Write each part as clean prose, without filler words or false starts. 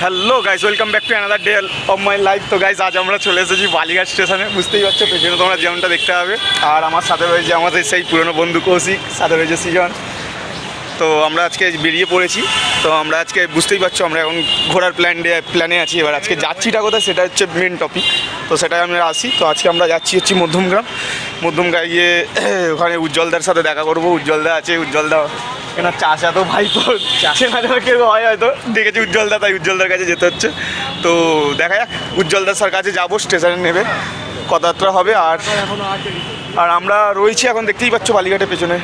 Hello guys, welcome back to another day of my life. তো guys, আজ আমরা চলে এসেছি বালিঘাট স্টেশনে। বুঝতেই পারছো, পেছনে তোমরা যেমনটা দেখতে পাবে। আর আমার সাথে রয়েছে আমাদের সেই পুরনো বন্ধু কৌশিক, সাথে রয়েছে সৃজন। তো আমরা আজকে বেরিয়ে পড়েছি। তো আমরা আজকে বুঝতেই পারছো, আমরা এখন ঘোরার প্ল্যানে আছি। এবার আজকে যাচ্ছিটা কোথায় সেটা হচ্ছে মেন টপিক। তো সেটাই আমরা আসি। তো আজকে আমরা যাচ্ছি মধ্যমগ্রাম গিয়ে ওখানে উজ্জ্বলদার সাথে দেখা করবো। উজ্জ্বলদা আছে, উজ্জ্বলদা কেন চাষা তো ভাই, তো চাষে মাঝে কেউ হয় হয়তো দেখেছি উজ্জ্বলদা, তাই উজ্জ্বলদার কাছে যেতে হচ্ছে। তো দেখা যাক, উজ্জ্বলদার স্যার কাছে যাবো, স্টেশনে নেবে, কথাবার্তা হবে। আর আমরা রয়েছি এখন, দেখতেই পাচ্ছ বালিঘাটের পেছনে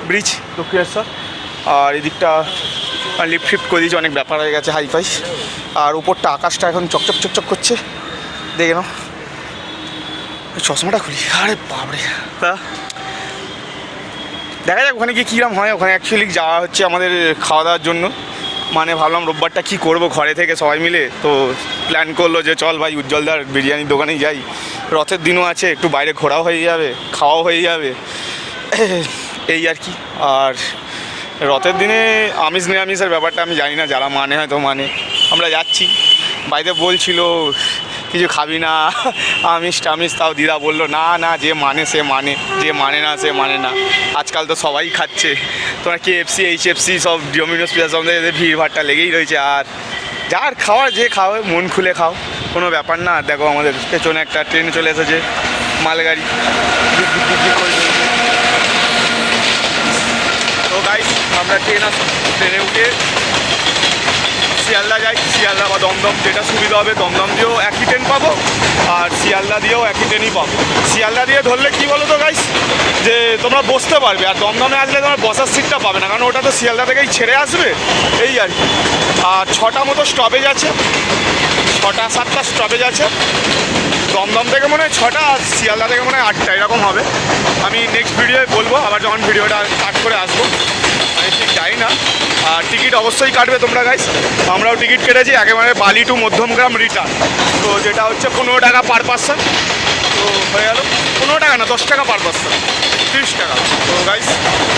ব্রিজ দক্ষিণেশ্বর। আর এদিকটা লিফট ফিফট করে দিয়েছে, অনেক ব্যাপার হয়ে গেছে, হাইফাই। আর উপরটা আকাশটা এখন চকচক চকচক করছে, দেখে নাও। চশমাটা খুলি, আরে বাপরে। তা দেখা যাক ওখানে গিয়ে কীরকম হয়। ওখানে অ্যাকচুয়ালি যাওয়া হচ্ছে আমাদের খাওয়া দাওয়ার জন্য। মানে ভাবলাম রোববারটা কী করবো ঘরে থেকে সবাই মিলে। তো প্ল্যান করলো যে চল ভাই উজ্জ্বলদার বিরিয়ানির দোকানেই যাই, রথের দিনও আছে, একটু বাইরে ঘোরাও হয়ে যাবে, খাওয়াও হয়ে যাবে, এই আর কি। আর রথের দিনে আমিষ নিরামিষের ব্যাপারটা আমি জানি না, যারা মানে হয়তো মানে। আমরা যাচ্ছি, বাইরে বলছিল কিছু খাবি না আমিষ টামিষ, তাও দিদা বললো না না, যে মানে সে মানে, যে মানে না সে মানে না। আজকাল তো সবাই খাচ্ছে, তোমার KFC HFC সব ডোমিনোস পিজা সব ভিড়ভাড়টা লেগেই রয়েছে। আর যার খাওয়ার যে খাও, মন খুলে খাও, কোনো ব্যাপার না। দেখো আমাদের পেছনে একটা ট্রেন চলে এসেছে, মালগাড়ি। তো গাইস, আমরা ট্রেনে উঠে শিয়ালদা যাই। শিয়ালদা বা দমদম, যেটা সুবিধা হবে। দমদম দিয়েও একই ট্রেন পাবো, আর শিয়ালদা দিয়েও একই ট্রেনই পাবো। শিয়ালদা দিয়ে ধরলে কী বলো তো গাইস, যে তোমরা বসতে পারবে। আর দমদমে আসলে তোমার বসার সিটটা পাবে না, কারণ ওটা তো শিয়ালদা থেকেই ছেড়ে আসবে, এই আর কি। আর 6টা মতো স্টপেজ আছে, 6-7টা স্টপেজ আছে। দমদম থেকে মনে হয় 6টা, আর শিয়ালদা থেকে মনে হয় 8টা, এরকম হবে। আমি নেক্সট ভিডিওয় বলবো, আবার যখন ভিডিওটা কাট করে আসবো। আমি ঠিক জানি না। আর টিকিট অবশ্যই কাটবে তোমরা গাইস, আমরাও টিকিট কেটেছি একেবারে বালি টু মধ্যমগ্রাম রিটার্ন। তো যেটা হচ্ছে 15 টাকা পার পার্সন। তো হয়ে গেল 15 টাকা না, 10 টাকা পার পার্সন, 30 টাকা। তো গাইস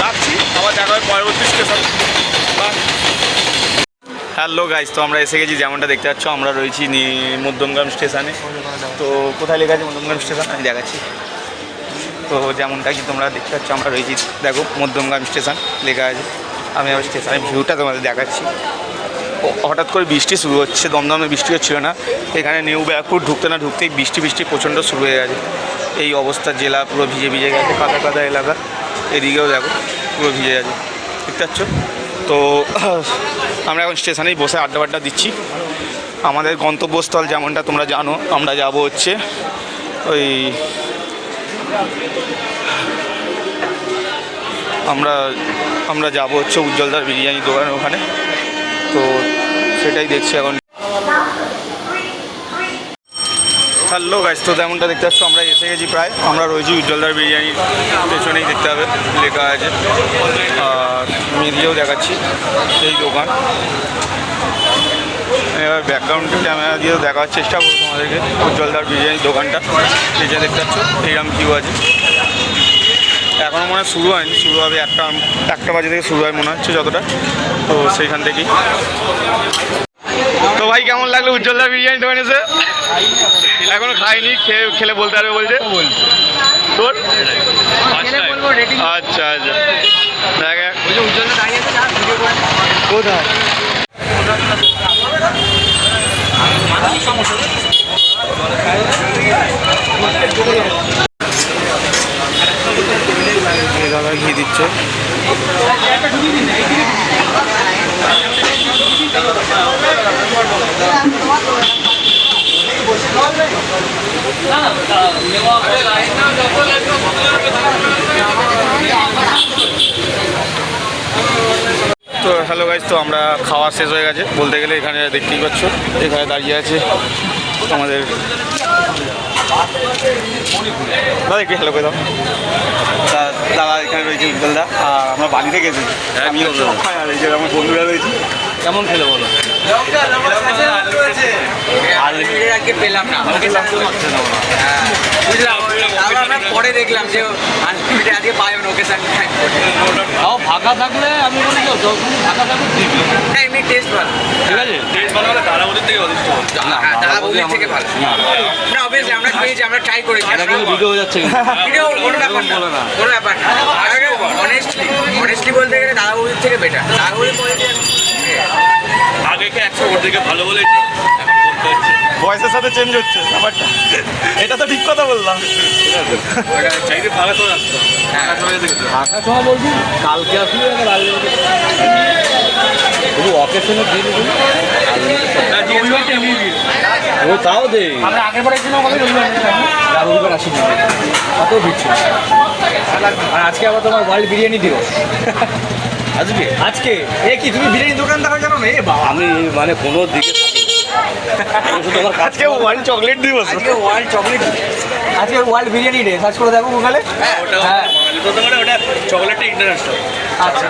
রাখছি, আবার দেখা হয় পরবর্তী স্টেশন। হ্যালো গাইস, তো আমরা এসে গেছি, যেমনটা দেখতে পাচ্ছ আমরা রয়েছি মধ্যমগ্রাম স্টেশনে। তো কোথায় লেখা আছে মধ্যমগ্রাম স্টেশন আমি দেখাচ্ছি। তো যেমনটা কি তোমরা দেখতে পাচ্ছ আমরা রয়েছি, দেখো মধ্যমগ্রাম স্টেশন লেখা আছে। আমি আবার স্টেশনের ভিউটা তোমাদের দেখাচ্ছি। হঠাৎ করে বৃষ্টি শুরু হচ্ছে, দমদমে বৃষ্টি হচ্ছিল না, এখানে নিউ ব্যারাকপুর ঢুকতে না ঢুকতেই বৃষ্টি প্রচণ্ড শুরু হয়ে গেছে। এই অবস্থা, জেলা পুরো ভিজে গেছে, কাদা কাদা এলাকা। এদিকেও দেখো পুরো ভিজে গেছে, দেখতে পাচ্ছ। তো আমরা এখন স্টেশনেই বসে আড্ডা দিচ্ছি। আমাদের গন্তব্যস্থল যেমনটা তোমরা জানো, আমরা যাব হচ্ছে ওই আমরা যাব হচ্ছে উজ্জ্বলদার বিরিয়ানি দোকানের ওখানে। তো সেটাই দেখছি এখন। হ্যালো গাইস, তো যেমনটা দেখতে পাচ্ছ আমরা এসে গেছি প্রায়। আমরা রয়েছি উজ্জ্বলদার বিরিয়ানির পেছনেই, দেখতে হবে লেখা আছে। আর আমি দিয়েও দেখাচ্ছি এই দোকান। এবার ব্যাকগ্রাউন্ডে ক্যামেরা দিয়েও দেখার চেষ্টা করবো তোমাদেরকে উজ্জ্বলদার বিরিয়ানির দোকানটা। যেটা দেখতে পাচ্ছ এইরকম কিউ আছে। এখনও মনে হয় শুরু হয়নি, শুরু হবে 1টা বাজে থেকে শুরু হয় মনে হচ্ছে যতটা। তো সেইখান থেকেই। তো ভাই কেমন লাগলো উজ্জ্বলদার বিরিয়ানি দোকানে এসে? এখনো খাইনি, খেলে বলতে পারবে বলছে তোর। আচ্ছা আচ্ছা, দেখ কোথায় দাদা ঘি দিচ্ছে। তো হ্যালো গাইস, তো আমরা খাওয়া শেষ হয়ে গেছে বলতে গেলে। এখানে দেখতেই পাচ্ছ, এখানে দাঁড়িয়ে আছে আমাদের দাদা, একটু হ্যালো করে দাও। দাদা এখানে রয়েছে উজ্জ্বলদা, আর আমরা বালি থেকে এসেছি। আমি আর এই যে আমার বন্ধুরা রয়েছে। কেমন খেলো বলো? আগে পেলাম না, বুঝলাম। আমরা পরে দেখলাম যে আজকে পাই লোকেশন ফাঁকা থাকলে আমি বলি, ফাঁকা থাকলে এমনি টেস্ট ভালো, ঠিক আছে। টেস্ট ভালো হলে তারা বলে দাদা বৌদির থেকে ভালো না অবভিয়াসলি আমরা খেয়েছি আমরা ট্রাই করেছি এটা কিন্তু ভিডিও হয়ে যাচ্ছে কিন্তু। ভিডিও কোনো ব্যাপার না বলে না। কোনো ব্যাপার না অনেস্টলি বলতে গেলে দাদা বৌদির থেকে বেটার দাদা বৌদির কোয়ালিটি আগেকে 100 ভোট থেকে ভালো বলেছি, এখন বলতে হচ্ছে বয়সের সাথে চেঞ্জ হচ্ছে ব্যাপারটা। এটা তো ঠিক কথা বললাম। চাইলে ফাঁকা সময় আসতো, ফাঁকা সময় এসে গেছে। ফাঁকা সময় বলছি কালকে আসলে শুধু অকেশনের দিন ও তাও দে আমরা আগের বার এসেছিলাম রবিবার আসিনি কত ভিড় আর আজকে আবার তোমার ওয়ার্ল্ড বিরিয়ানি দিবস আজকে আজকে এ কি তুমি বিরিয়ানি দোকানদার হয়ে জানো না এ বাবা আমি মানে কোনো দিকে আমি শুধু আমার কাজ আজকে ওয়ার্ল্ড চকলেট দিবস। আজকে ওয়ার্ল্ড চকলেট আজকে ওয়ার্ল্ড বিরিয়ানি ডে সার্চ করে দেখো গুগলে ওটা হ্যাঁ বলতে পারে ওটা চকলেটটা ইন্টারন্যাশনাল। আচ্ছা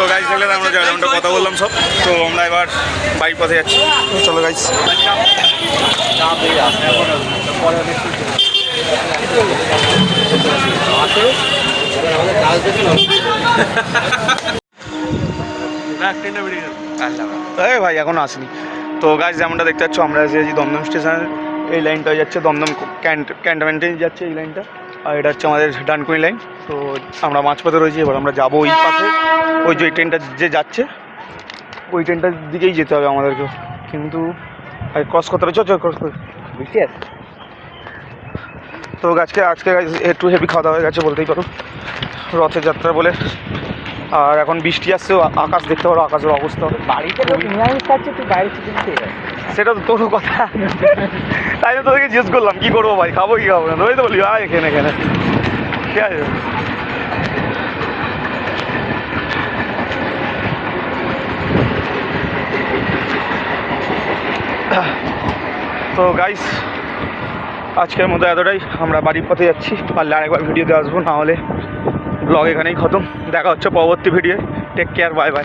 তো গাইজ দেখলে আমরা যেমনটা কথা বললাম সব, তো আমরা এবার বাইক পথে যাচ্ছি। তো চলো গাইজ। এই ভাই এখনো আসেনি। তো গাইজ যেমনটা দেখতে পাচ্ছ আমরা এসেছি দমদম স্টেশনের এই লাইনটা যাচ্ছে দমদম ক্যান্টনমেন্টে যাচ্ছে এই লাইনটা, আর এটা হচ্ছে আমাদের ডানকুনি লাইন। তো আমরা মাঝপথে রয়েছি, এবার আমরা যাবো ওই পাশে, ওই যে ট্রেনটা যে যাচ্ছে ওই ট্রেনটার দিকেই যেতে হবে আমাদেরকে, কিন্তু ক্রস করতে হবে। চল ক্রস করে বৃষ্টি আছে তো আজকে একটু হেভি খাওয়া দাওয়া হয়ে গেছে বলতেই পারো, রথের যাত্রা বলে। আর এখন বৃষ্টি আসছে, আকাশ দেখতে পারো, আকাশের অবস্থা বাড়িতে তো নিরামিষ খাচ্ছে তুই বাইরে চিকেন খেয়ে যাস সেটা তো তোরও কথা। তাই আমি তোদেরকে জিজ্ঞেস করলাম কী করবো ভাই, খাবো কি খাবো না, ওই তো বলি ভাই এখানে ঠিক আছে। তো গাইস আজকের মতো এতটাই, আমরা বাড়ির পথে যাচ্ছি, পারলে আরেকবার ভিডিওতে আসবো, না হলে ব্লগ এখানেই খতম। দেখা হচ্ছে পরবর্তী video. Take care, bye by.